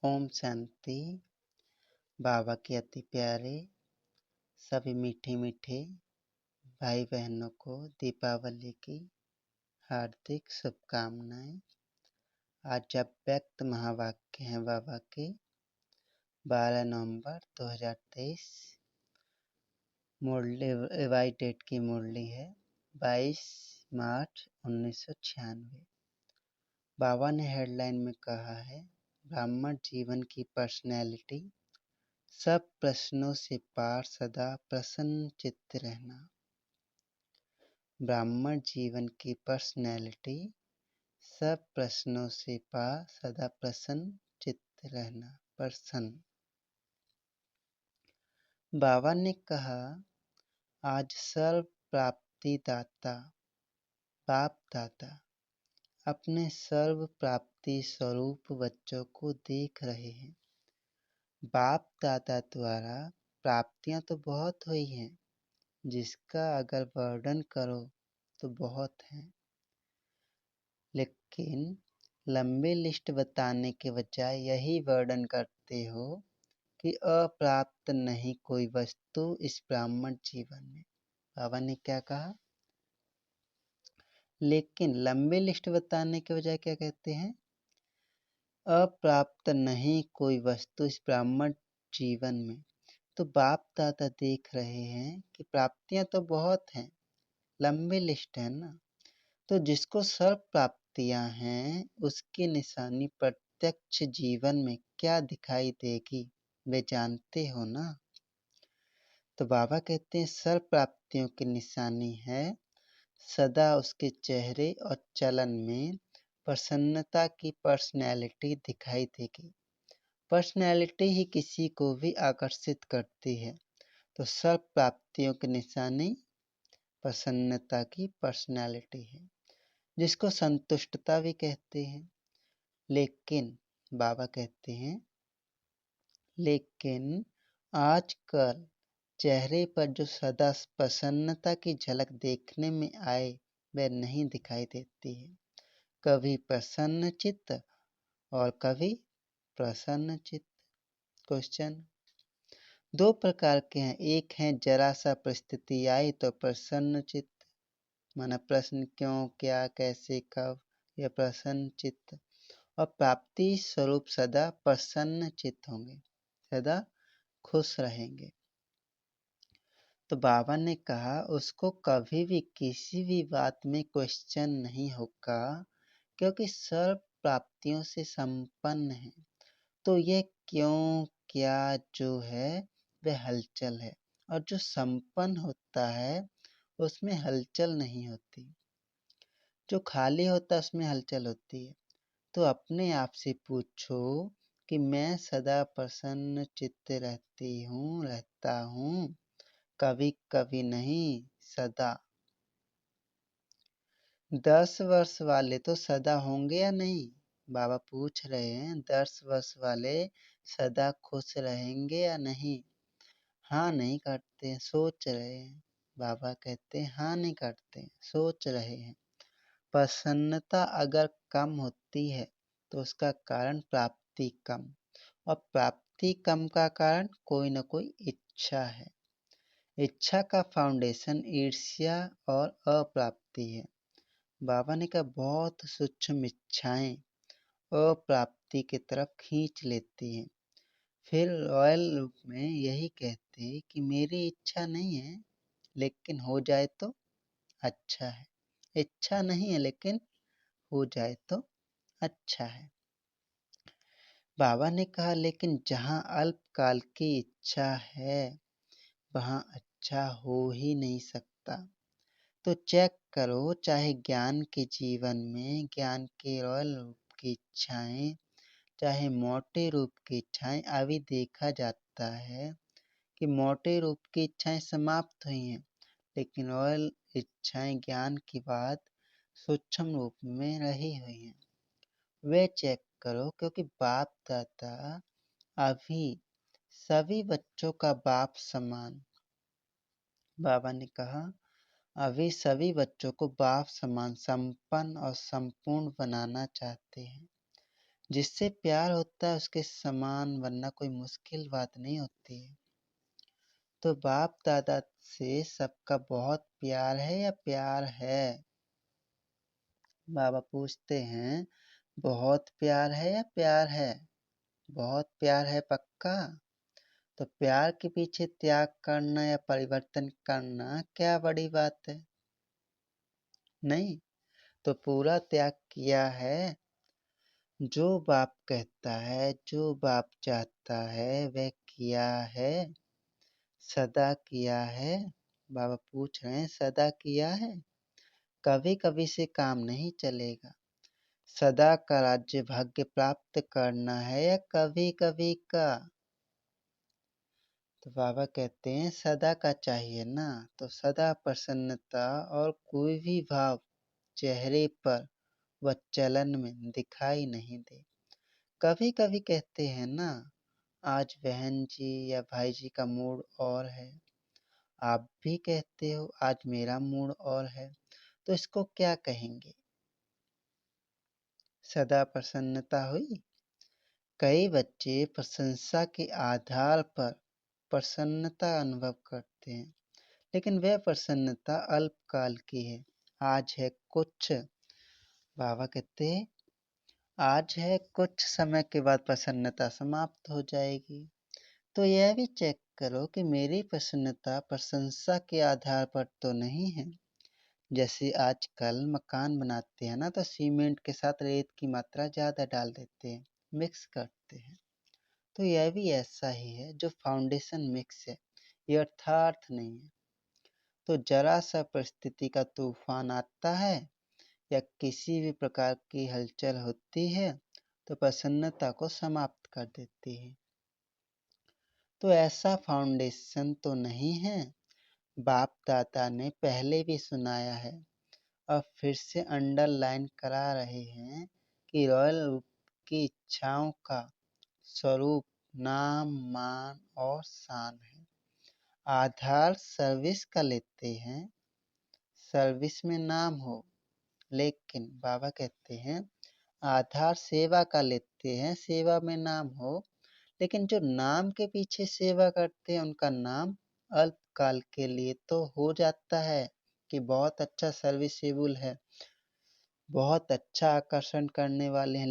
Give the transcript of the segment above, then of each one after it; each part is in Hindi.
ओम शांति। बाबा के अति प्यारे सभी मीठे मीठे भाई बहनों को दीपावली की हार्दिक शुभकामनाएं। आज जब व्यक्त महावाक्य हैं बाबा के 12 नवंबर 2023। मुरली रिवाइज डेट की मुरली है 22 मार्च 1996। बाबा ने हेडलाइन में कहा है, ब्राह्मण जीवन की पर्सनैलिटी, सब प्रश्नों से पार सदा प्रसन्न चित्त रहना। ब्राह्मण जीवन की पर्सनैलिटी, सब प्रश्नों से पार सदा प्रसन्न चित्त रहना। प्रसन्न। बाबा ने कहा, आज सर्व प्राप्ति दाता बाप दाता अपने सर्व प्राप्ति स्वरूप बच्चों को देख रहे हैं। बाप दादा द्वारा प्राप्तियां तो बहुत हुई हैं, जिसका अगर वर्णन करो तो बहुत हैं, लेकिन लंबी लिस्ट बताने के बजाय यही वर्णन करते हो कि अप्राप्त नहीं कोई वस्तु इस ब्राह्मण जीवन में। बाबा ने क्या कहा? लेकिन लंबी लिस्ट बताने के बजाय क्या कहते हैं? अप्राप्त नहीं कोई वस्तु इस ब्राह्मण जीवन में। तो बाप दादा देख रहे हैं कि प्राप्तियां तो बहुत हैं, लंबी लिस्ट है ना। तो जिसको सर्व प्राप्तियां हैं उसकी निशानी प्रत्यक्ष जीवन में क्या दिखाई देगी, वे जानते हो ना। तो बाबा कहते हैं सर्व प्राप्तियों की निशानी है सदा उसके चेहरे और चलन में प्रसन्नता की पर्सनैलिटी दिखाई देगी। पर्सनैलिटी ही किसी को भी आकर्षित करती है। तो सर्व प्राप्तियों की निशानी प्रसन्नता की पर्सनैलिटी है, जिसको संतुष्टता भी कहते हैं। लेकिन बाबा कहते हैं, लेकिन आजकल चेहरे पर जो सदा प्रसन्नता की झलक देखने में आए वह नहीं दिखाई देती है। कभी प्रसन्न चित्त और कभी प्रसन्न चित्त। क्वेश्चन दो प्रकार के हैं। एक है जरा सा परिस्थिति आई तो प्रसन्न चित्त, माना प्रश्न क्यों, क्या, कैसे, कब, यह प्रसन्न चित्त। और प्राप्ति स्वरूप सदा प्रसन्न चित्त होंगे, सदा खुश रहेंगे। तो बाबा ने कहा उसको कभी भी किसी भी बात में क्वेश्चन नहीं होगा, क्योंकि सर्व प्राप्तियों से संपन्न है। तो यह क्यों क्या जो है वह हलचल है, और जो संपन्न होता है उसमें हलचल नहीं होती। जो खाली होता है उसमें हलचल होती है। तो अपने आप से पूछो कि मैं सदा प्रसन्न चित्त रहता हूँ, कभी कभी नहीं, सदा। 10 वर्ष वाले तो सदा होंगे या नहीं? बाबा पूछ रहे हैं 10 वर्ष वाले सदा खुश रहेंगे या नहीं? हाँ नहीं करते, सोच रहे हैं। बाबा कहते हैं हाँ नहीं करते, सोच रहे हैं। प्रसन्नता अगर कम होती है तो उसका कारण प्राप्ति कम, और प्राप्ति कम का कारण कोई न कोई इच्छा है। इच्छा का फाउंडेशन ईर्ष्या और अप्राप्ति है। बाबा ने कहा बहुत सूक्ष्म इच्छाएं अप्राप्ति की तरफ खींच लेती हैं। फिर रॉयल रूप में यही कहते कि मेरी इच्छा नहीं है, लेकिन हो जाए तो अच्छा है। इच्छा नहीं है लेकिन हो जाए तो अच्छा है। बाबा ने कहा लेकिन जहाँ अल्पकाल की इच्छा है वहाँ अच्छा हो ही नहीं सकता। तो चेक करो, चाहे ज्ञान के जीवन में ज्ञान के रॉयल रूप की इच्छाएं, चाहे मोटे रूप की इच्छाएं, अभी देखा जाता है कि मोटे रूप की इच्छाएं समाप्त हुई हैं, लेकिन रॉयल इच्छाएं ज्ञान की बाद सूक्ष्म रूप में रही हुई हैं। वे चेक करो, क्योंकि बाप दादा अभी सभी बच्चों का बाप समान। बाबा ने कहा अभी सभी बच्चों को बाप समान संपन्न और संपूर्ण बनाना चाहते हैं। जिससे प्यार होता है उसके समान बनना कोई मुश्किल बात नहीं होती है। तो बाप दादा से सबका बहुत प्यार है या प्यार है? बाबा पूछते हैं, बहुत प्यार है या प्यार है? बहुत प्यार है पक्का? तो प्यार के पीछे त्याग करना या परिवर्तन करना क्या बड़ी बात है? नहीं, तो पूरा त्याग किया है। जो बाप कहता है, जो बाप चाहता है वह किया है, सदा किया है। बाबा पूछ रहे हैं, सदा किया है? कभी कभी से काम नहीं चलेगा। सदा का राज्य भाग्य प्राप्त करना है या कभी कभी का? तो बाबा कहते हैं सदा का चाहिए ना, तो सदा प्रसन्नता और कोई भी भाव चेहरे पर व चलन में दिखाई नहीं दे। कभी कभी कहते हैं ना, आज बहन जी या भाई जी का मूड और है, आप भी कहते हो आज मेरा मूड और है, तो इसको क्या कहेंगे? सदा प्रसन्नता हुई? कई बच्चे प्रशंसा के आधार पर प्रसन्नता अनुभव करते हैं, लेकिन वह प्रसन्नता अल्पकाल की है। आज है कुछ, बाबा कहते हैं आज है, कुछ समय के बाद प्रसन्नता समाप्त हो जाएगी। तो यह भी चेक करो कि मेरी प्रसन्नता प्रशंसा के आधार पर तो नहीं है। जैसे आजकल मकान बनाते हैं ना, तो सीमेंट के साथ रेत की मात्रा ज़्यादा डाल देते हैं, मिक्स करते हैं। तो यह भी ऐसा ही है, जो फाउंडेशन मिक्स है, ये अर्थार्थ नहीं है। तो जरा सा परिस्थिति का तूफान आता है या किसी भी प्रकार की हलचल होती है तो प्रसन्नता को समाप्त कर देती है। तो ऐसा फाउंडेशन तो नहीं है। बाप दादा ने पहले भी सुनाया है और फिर से अंडरलाइन करा रहे हैं कि रॉयल रूप की इच्छाओं का स्वरूप नाम, मान और शान है। आधार सर्विस का लेते हैं, सर्विस में नाम हो, लेकिन बाबा कहते हैं आधार सेवा का लेते हैं, सेवा में नाम हो, लेकिन जो नाम के पीछे सेवा करते हैं उनका नाम अल्पकाल के लिए तो हो जाता है कि बहुत अच्छा सर्विसेबल है, बहुत अच्छा आकर्षण करने वाले हैं,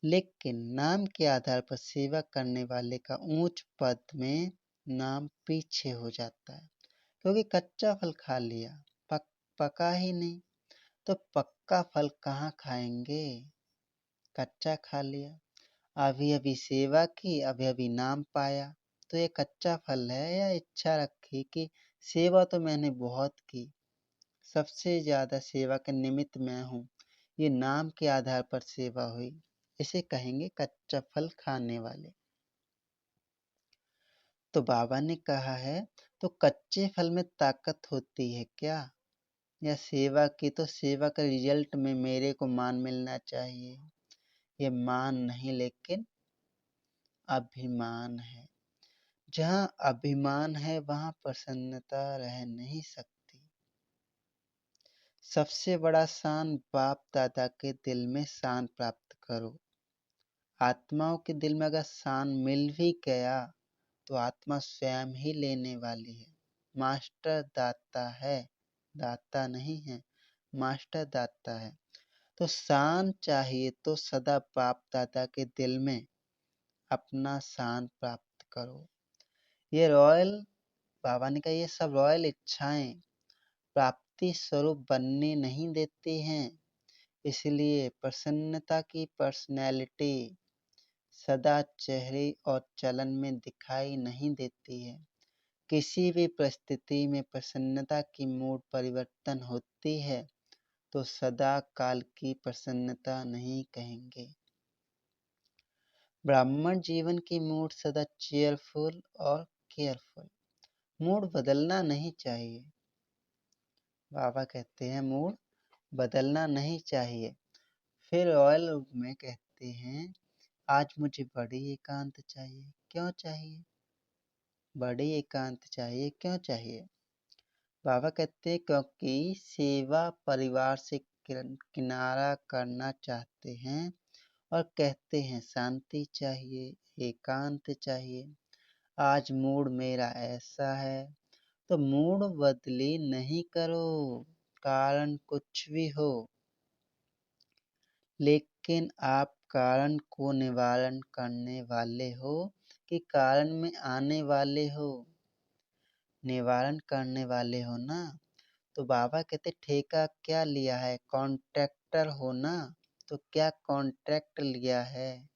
लेकिन नाम के आधार पर सेवा करने वाले का ऊंच पद में नाम पीछे हो जाता है, क्योंकि कच्चा फल खा लिया, पका ही नहीं। तो पक्का फल कहाँ खाएंगे? कच्चा खा लिया, अभी अभी सेवा की, अभी अभी नाम पाया, तो ये कच्चा फल है या इच्छा रखी कि सेवा तो मैंने बहुत की, सबसे ज्यादा सेवा के निमित्त मैं हूँ, ये नाम के आधार पर सेवा हुई, इसे कहेंगे कच्चा फल खाने वाले। तो बाबा ने कहा है, तो कच्चे फल में ताकत होती है क्या? या सेवा की तो सेवा का रिजल्ट में मेरे को मान मिलना चाहिए? ये मान नहीं, लेकिन अभिमान है। जहाँ अभिमान है वहाँ प्रसन्नता रह नहीं सकती। सबसे बड़ा शान बाप दादा के दिल में शान प्राप्त करो। आत्माओं के दिल में अगर शान मिल भी गया तो आत्मा स्वयं ही लेने वाली है। मास्टर दाता है, दाता नहीं है, मास्टर दाता है। तो शान चाहिए तो सदा बाप दादा के दिल में अपना शान प्राप्त करो। ये रॉयल, बाबा ने कहा ये सब रॉयल इच्छाएं प्राप्ति स्वरूप बनने नहीं देती हैं। इसलिए प्रसन्नता की पर्सनैलिटी सदा चेहरे और चलन में दिखाई नहीं देती है। किसी भी परिस्थिति में प्रसन्नता की मूड परिवर्तन होती है तो सदा काल की प्रसन्नता नहीं कहेंगे। ब्राह्मण जीवन की मूड सदा चेयरफुल और केयरफुल। मूड बदलना नहीं चाहिए। बाबा कहते हैं मूड बदलना नहीं चाहिए। फिर रॉयल रूप में कहते हैं आज मुझे बड़ी एकांत चाहिए। क्यों चाहिए बड़ी एकांत चाहिए? क्यों चाहिए? बाबा कहते हैं क्योंकि सेवा परिवार से किनारा करना चाहते हैं और कहते हैं शांति चाहिए, एकांत चाहिए। आज मूड मेरा ऐसा है, तो मूड बदली नहीं करो, कारण कुछ भी हो, लेकिन आप कारण को निवारण करने वाले हो कि कारण में आने वाले हो। निवारण करने वाले हो ना। तो बाबा कहते ठेका क्या लिया है, कॉन्ट्रैक्टर हो ना। तो क्या कॉन्ट्रैक्ट लिया है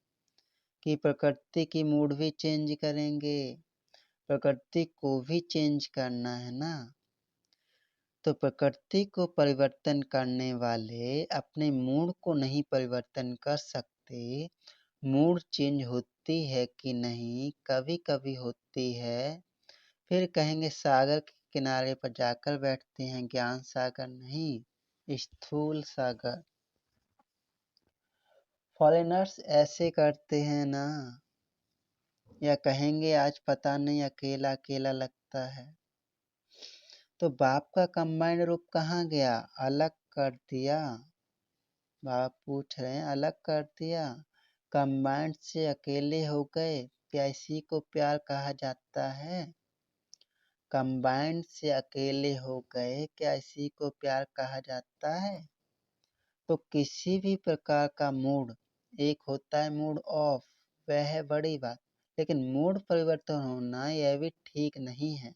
कि प्रकृति की मूड भी चेंज करेंगे, प्रकृति को भी चेंज करना है ना। तो प्रकृति को परिवर्तन करने वाले अपने मूड को नहीं परिवर्तन कर सकते। मूड चेंज होती है कि नहीं, कभी कभी होती है। फिर कहेंगे सागर के किनारे पर जाकर बैठते हैं, ज्ञान सागर नहीं, स्थूल सागर। फॉरेनर्स ऐसे करते हैं ना, या कहेंगे आज पता नहीं अकेला अकेला लगता है। तो बाप का कंबाइंड रूप कहाँ गया, अलग कर दिया। बाप पूछ रहे हैं अलग कर दिया, कंबाइंड से अकेले हो गए, क्या इसी को प्यार कहा जाता है। कंबाइंड से अकेले हो गए, क्या इसी को प्यार कहा जाता है। तो किसी भी प्रकार का मूड, एक होता है मूड ऑफ, वह है बड़ी बात, लेकिन मूड परिवर्तन होना यह भी ठीक नहीं है।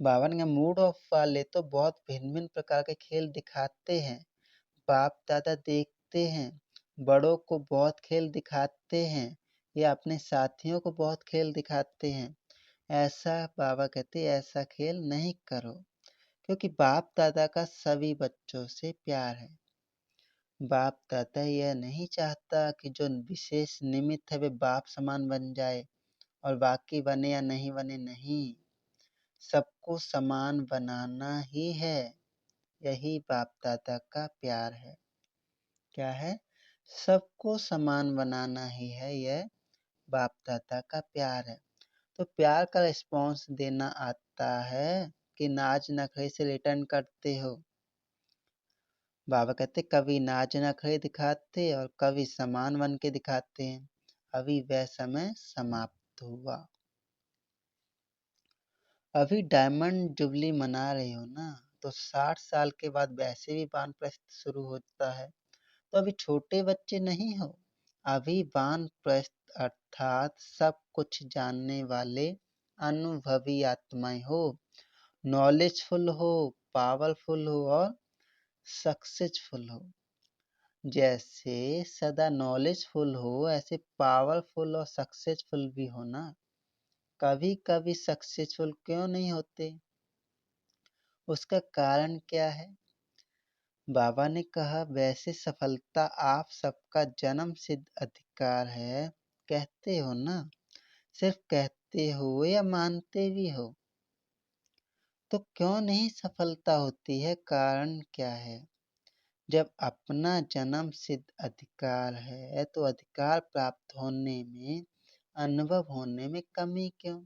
बाबा ने मूड ऑफ वाले तो बहुत भिन्न भिन्न प्रकार के खेल दिखाते हैं। बाप दादा देखते हैं, बड़ों को बहुत खेल दिखाते हैं, या अपने साथियों को बहुत खेल दिखाते हैं। ऐसा बाबा कहते ऐसा खेल नहीं करो, क्योंकि बाप दादा का सभी बच्चों से प्यार है। बाप दादा यह नहीं चाहता कि जो विशेष निमित्त है वे बाप समान बन जाए और बाकी बने या नहीं बने, नहीं, सबको समान बनाना ही है। यही बाप दादा का प्यार है। क्या है, सबको समान बनाना ही है, यह बाप दादा का प्यार है। तो प्यार का रिस्पॉन्स देना आता है कि नाच नखरे से रिटर्न करते हो। बाबा कहते कभी नाच नखरे दिखाते और कभी समान बन के दिखाते हैं। अभी वह समय समाप्त हुआ। अभी डायमंड जुबली मना रहे हो ना, तो 60 साल के बाद वैसे भी वानप्रस्थ शुरू होता है। तो अभी छोटे बच्चे नहीं हो, अभी वानप्रस्थ अर्थात सब कुछ जानने वाले अनुभवी आत्माएं हो, नॉलेजफुल हो, पावरफुल हो और सक्सेसफुल हो। जैसे सदा नॉलेजफुल हो, ऐसे पावरफुल और सक्सेसफुल भी हो ना। कभी कभी सक्सेसफुल क्यों नहीं होते, उसका कारण क्या है। बाबा ने कहा वैसे सफलता आप सबका जन्म सिद्ध अधिकार है, कहते हो ना। सिर्फ कहते हो या मानते भी हो, तो क्यों नहीं सफलता होती है, कारण क्या है। जब अपना जन्म सिद्ध अधिकार है, तो अधिकार प्राप्त होने में, अनुभव होने में कमी क्यों,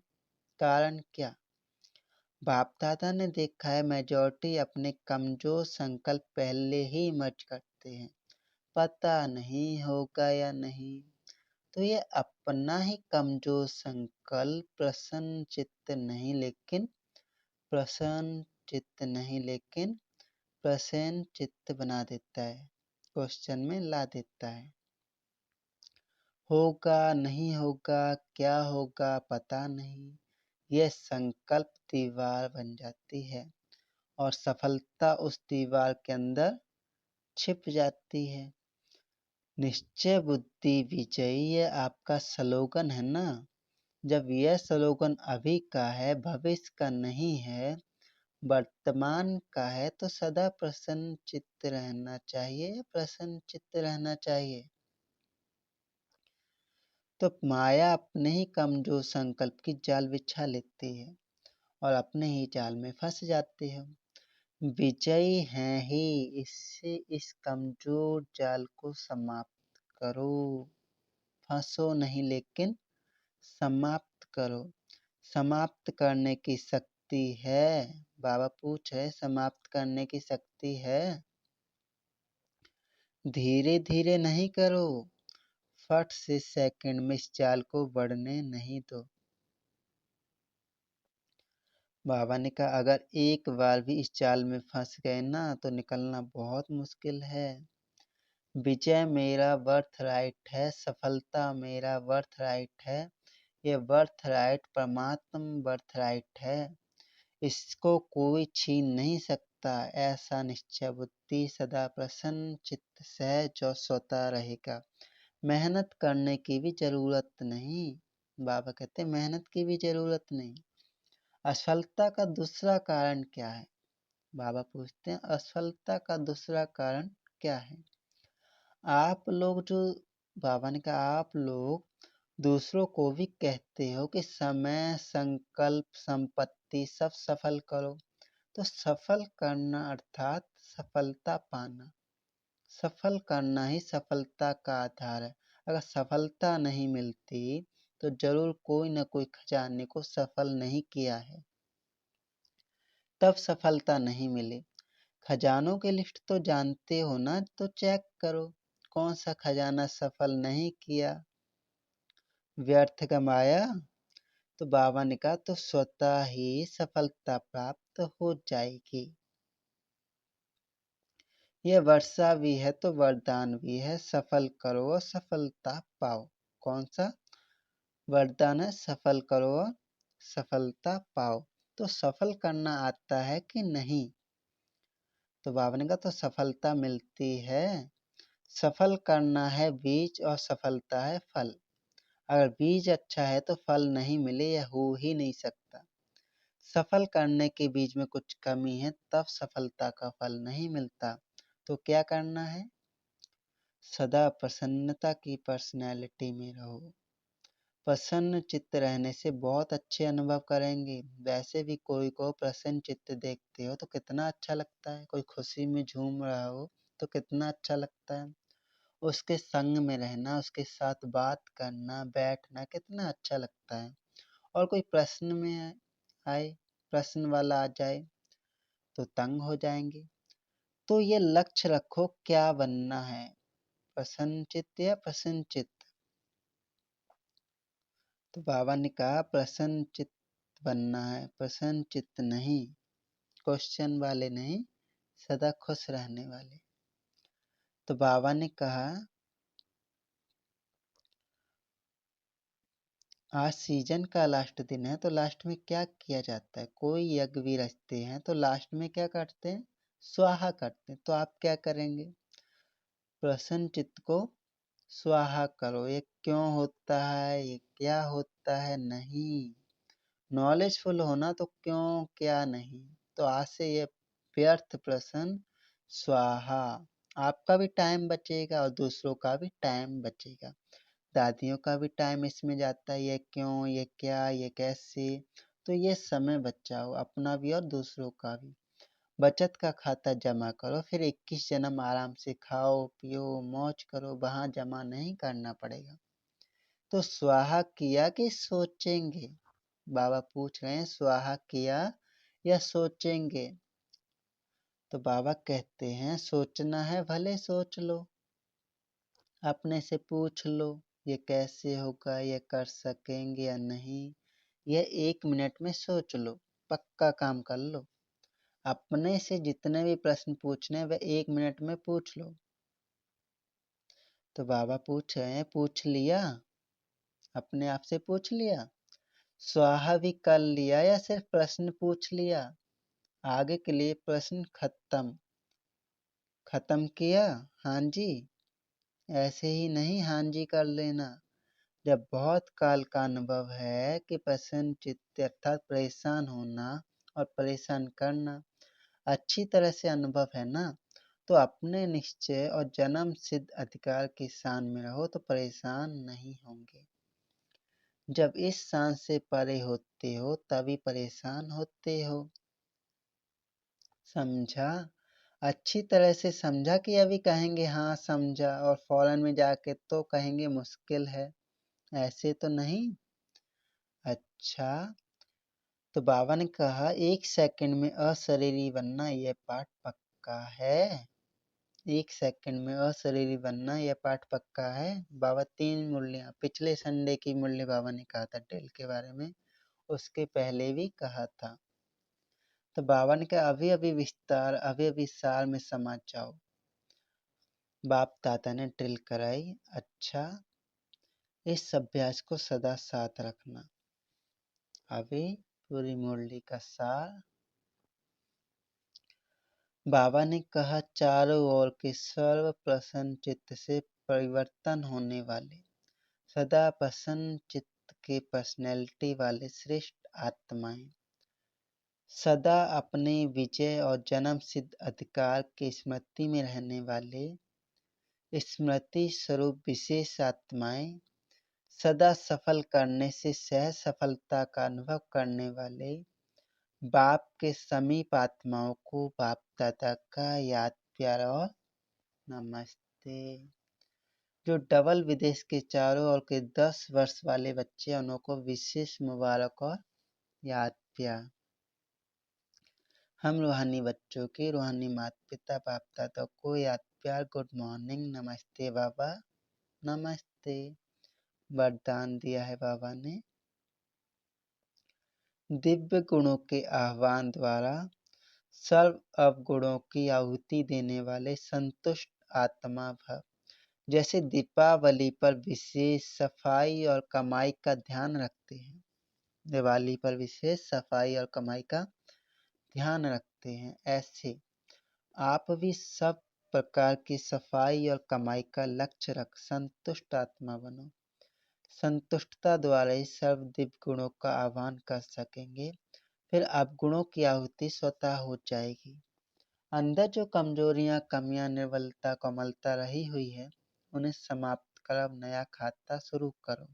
कारण क्या। बाप दादा ने देखा है मेजॉरिटी अपने कमजोर संकल्प पहले ही मर्ज करते हैं, पता नहीं होगा या नहीं। तो ये अपना ही कमजोर संकल्प प्रसन्न चित्त नहीं लेकिन प्रसन्न चित्त बना देता है, क्वेश्चन में ला देता है। होगा नहीं होगा, क्या होगा पता नहीं, यह संकल्प दीवार बन जाती है और सफलता उस दीवार के अंदर छिप जाती है। निश्चय बुद्धि विजयी, ये आपका स्लोगन है ना। जब यह स्लोगन अभी का है, भविष्य का नहीं है, वर्तमान का है, तो सदा प्रसन्न चित्त रहना चाहिए, प्रसन्न चित्त रहना चाहिए। तो माया अपने ही कमजोर संकल्प की जाल बिछा लेती है और अपने ही जाल में फंस जाते हो। विजयी हैं ही, इससे इस कमजोर जाल को समाप्त करो। फंसो नहीं लेकिन समाप्त करो। समाप्त करने की शक्ति है बाबा पूछ रहे समाप्त करने की शक्ति है? धीरे धीरे नहीं करो, फट से सेकंड में इस चाल को बढ़ने नहीं दो। बाबा ने कहा अगर एक बार भी इस चाल में फंस गए ना तो निकलना बहुत मुश्किल है। विजय मेरा बर्थ राइट है, सफलता मेरा बर्थ राइट है, ये बर्थ राइट परमात्म बर्थ राइट है, इसको कोई छीन नहीं सकता। ऐसा निश्चय बुद्धि सदा प्रसन्न चित्त से जो सोता रहेगा। मेहनत करने की भी जरूरत नहीं। बाबा कहते मेहनत की भी जरूरत नहीं। असफलता का दूसरा कारण क्या है? बाबा पूछते हैं असफलता का दूसरा कारण क्या है? आप लोग जो बाबा ने कहा आप लोग दूसरों को भी कहते हो कि समय संकल्प संपत्ति सब सफल करो। तो सफल करना अर्थात सफलता पाना, सफल करना ही सफलता का आधार है। अगर सफलता नहीं मिलती तो जरूर कोई न कोई खजाने को सफल नहीं किया है, तब सफलता नहीं मिली। खजानों की लिस्ट तो जानते हो ना, तो चेक करो कौन सा खजाना सफल नहीं किया, व्यर्थ कमाया। तो बाबा ने कहा तो स्वतः ही सफलता प्राप्त हो जाएगी। यह वर्षा भी है तो वरदान भी है, सफल करो और सफलता पाओ। कौन सा वरदान है? सफल करो और सफलता पाओ। तो सफल करना आता है कि नहीं? तो बाबा ने कहा तो सफलता मिलती है। सफल करना है बीज और सफलता है फल। अगर बीज अच्छा है तो फल नहीं मिले या हो ही नहीं सकता। सफल करने के बीज में कुछ कमी है तब सफलता का फल नहीं मिलता। तो क्या करना है? सदा प्रसन्नता की पर्सनैलिटी में रहो। प्रसन्न चित्त रहने से बहुत अच्छे अनुभव करेंगे। वैसे भी कोई को प्रसन्न चित्त देखते हो तो कितना अच्छा लगता है। कोई खुशी में झूम रहा हो तो कितना अच्छा लगता है। उसके संग में रहना, उसके साथ बात करना, बैठना कितना अच्छा लगता है। और कोई प्रश्न में आए, प्रश्न वाला आ जाए तो तंग हो जाएंगे। तो ये लक्ष्य रखो क्या बनना है, प्रसन्नचित्त या प्रसन्नचित्त। तो बाबा ने कहा प्रसन्नचित्त बनना है, प्रसन्नचित्त नहीं, क्वेश्चन वाले नहीं, सदा खुश रहने वाले। तो बाबा ने कहा आज सीजन का लास्ट दिन है तो लास्ट में क्या किया जाता है? कोई यज्ञ भी रचते हैं तो लास्ट में क्या करते हैं? स्वाहा करते हैं। तो आप क्या करेंगे? प्रसन्न चित्त को स्वाहा करो। ये क्यों होता है, ये क्या होता है, नहीं। नॉलेजफुल होना तो क्यों क्या नहीं। तो आज से ये व्यर्थ प्रश्न स्वाहा। आपका भी टाइम बचेगा और दूसरों का भी टाइम बचेगा। दादियों का भी टाइम इसमें जाता है, ये क्यों, ये क्या, ये कैसे। तो ये समय बचाओ अपना भी और दूसरों का भी। बचत का खाता जमा करो, फिर 21 जन्म आराम से खाओ पियो मौज करो, वहां जमा नहीं करना पड़ेगा। तो स्वाहा किया कि सोचेंगे? बाबा पूछ रहे हैं स्वाहा किया या सोचेंगे? तो बाबा कहते हैं सोचना है भले सोच लो, अपने से पूछ लो ये कैसे होगा, ये कर सकेंगे या नहीं। ये 1 मिनट में सोच लो, पक्का काम कर लो। अपने से जितने भी प्रश्न पूछने हैं वह 1 मिनट में पूछ लो। तो बाबा पूछ रहे हैं पूछ लिया, अपने आप से पूछ लिया, स्वाहा भी कर लिया या सिर्फ प्रश्न पूछ लिया? आगे के लिए प्रश्न खत्म। खत्म किया? हाँ जी। ऐसे ही नहीं हाँ जी कर लेना। जब बहुत काल का अनुभव है कि प्रसन्न चित्त अर्थात परेशान होना और परेशान करना अच्छी तरह से अनुभव है ना, तो अपने निश्चय और जन्म सिद्ध अधिकार की शान में रहो तो परेशान नहीं होंगे। जब इस शान से परे होते हो तभी परेशान होते हो। समझा? अच्छी तरह से समझा कि अभी कहेंगे हाँ समझा और फौरन में जाके तो कहेंगे मुश्किल है, ऐसे तो नहीं। अच्छा, तो बाबा ने कहा 1 सेकंड में अशरीरी बनना यह पाठ पक्का है। 1 सेकंड में अशरीरी बनना यह पाठ पक्का है। बाबा 3 मुरलियां, पिछले संडे की मुरली बाबा ने कहा था ड्रिल के बारे में, उसके पहले भी कहा था। तो बाबा ने कहा अभी अभी विस्तार, अभी अभी सार में समा जाओ। बाप दादा ने ड्रिल कराई। अच्छा, इस अभ्यास को सदा साथ रखना। अभी पूरी मुरली का सार। बाबा ने कहा चारों ओर के सर्व प्रसन्न चित्त से परिवर्तन होने वाले, सदा प्रसन्न चित्त के पर्सनैलिटी वाले श्रेष्ठ आत्माएं, सदा अपने विजय और जन्म सिद्ध अधिकार की स्मृति में रहने वाले स्मृति स्वरूप विशेष आत्माएं, सदा सफल करने से सह सफलता का अनुभव करने वाले बाप के समीप आत्माओं को बाप दादा का याद प्यार और नमस्ते। जो डबल विदेश के चारों ओर के 10 वर्ष वाले बच्चे, उनको विशेष मुबारक और याद प्यार। हम रूहानी बच्चों के रूहानी माता पिता बाप दादा को याद प्यार, गुड मॉर्निंग, नमस्ते बाबा, नमस्ते। वरदान दिया है बाबा ने। दिव्य गुणों के आह्वान द्वारा सर्व अवगुणों की आहुति देने वाले संतुष्ट आत्मा भव। जैसे दीपावली पर विशेष सफाई और कमाई का ध्यान रखते हैं, दिवाली पर विशेष सफाई और कमाई का ध्यान रखते हैं, ऐसे आप भी सब प्रकार की सफाई और कमाई का लक्ष्य रख संतुष्ट आत्मा बनो। संतुष्टता द्वारा ही सर्व दिव्य गुणों का आह्वान कर सकेंगे, फिर अवगुणों की आहुति स्वतः हो जाएगी। अंदर जो कमजोरियां, कमियां, निर्बलता, कोमलता रही हुई है, उन्हें समाप्त कर अब नया खाता शुरू करो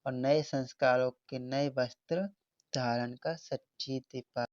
और नए संस्कारों के नए वस्त्र धारण कर सच्ची दीपा